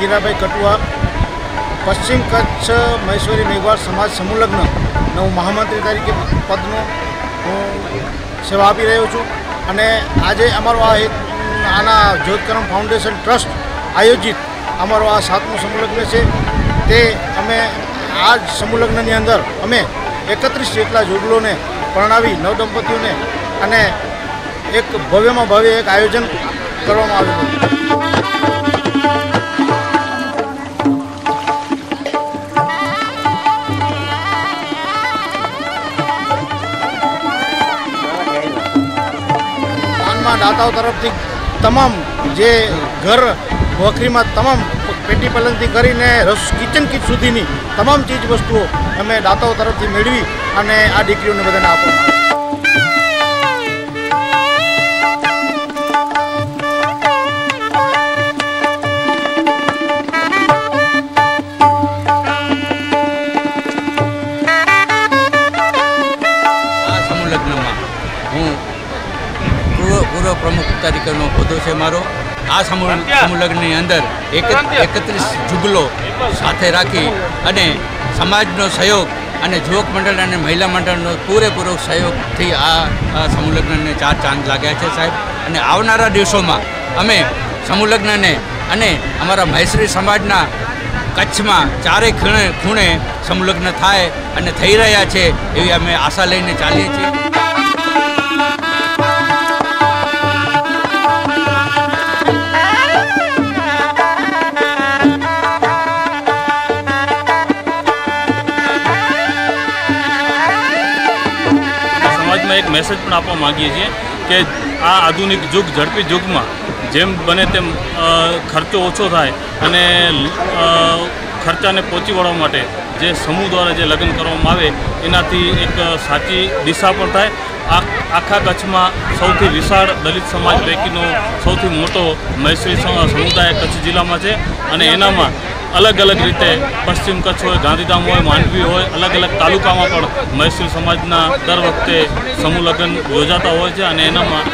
ગીરાભાઈ કટુઆ, પશ્ચિમ કચ્છ મહેશ્વરી મેઘવાળ સમાજ સમૂહ લગ્નનો મહામંત્રી તરીકે પદનો હું સેવા આપી રહ્યો છું. અને આજે અમારો આના જ્યોતકરમ ફાઉન્ડેશન ટ્રસ્ટ આયોજિત અમારો આ 7મું સમૂહ લગ્ન છે. તે અમે આ સમૂહ લગ્નની અંદર અમે 31 જેટલા જોડલોને પરણાવી નવદંપતીઓને અને એક ભવ્યમાં ભવ્ય એક આયોજન કરવામાં આવ્યું હતું. દાતાઓ તરફથી તમામ જે ઘર વખરીમાં તમામ પેટી પલંગથી કરીને કિચન કિટ સુધીની તમામ ચીજ વસ્તુઓ અમે દાતાઓ તરફથી મેળવી અને આ દીકરીઓને બધાને આપવામાં પૂર્વ પ્રમુખ તરીકેનો હોદ્દો છે મારો. આ સમૂહ લગ્નની અંદર 31 જુગલો સાથે રાખી અને સમાજનો સહયોગ અને યુવક મંડળ અને મહિલા મંડળનો પૂરેપૂરો સહયોગથી આ સમૂહ લગ્નને 4 ચાંદ લાગ્યા છે સાહેબ. અને આવનારા દિવસોમાં અમે સમૂહ લગ્નને અને અમારા મહેશ્વરી સમાજના કચ્છમાં ચારે ખૂણે સમૂહ લગ્ન થાય અને થઈ રહ્યા છે એવી અમે આશા લઈને ચાલીએ છીએ. એક મેસેજ પણ આપવા માગીએ છીએ કે આ આધુનિક યુગ, ઝડપી યુગમાં જેમ બને તેમ ખર્ચો ઓછો થાય અને ખર્ચાને પહોંચી વળવા માટે જે સમૂહ દ્વારા જે લગ્ન કરવામાં આવે એનાથી એક સાચી દિશા પણ થાય. આખા કચ્છમાં સૌથી વિશાળ દલિત સમાજ પૈકીનો સૌથી મોટો મહેશ્વરી સમુદાય કચ્છ જિલ્લામાં છે અને એનામાં અલગ અલગ રીતે પશ્ચિમ કચ્છ હોય, ગાંધીધામ હોય, માંડવી હોય, અલગ અલગ તાલુકામાં પણ મહેશ્વરી સમાજના દર વખતે સમૂહ લગ્ન યોજાતા હોય છે અને એનામાં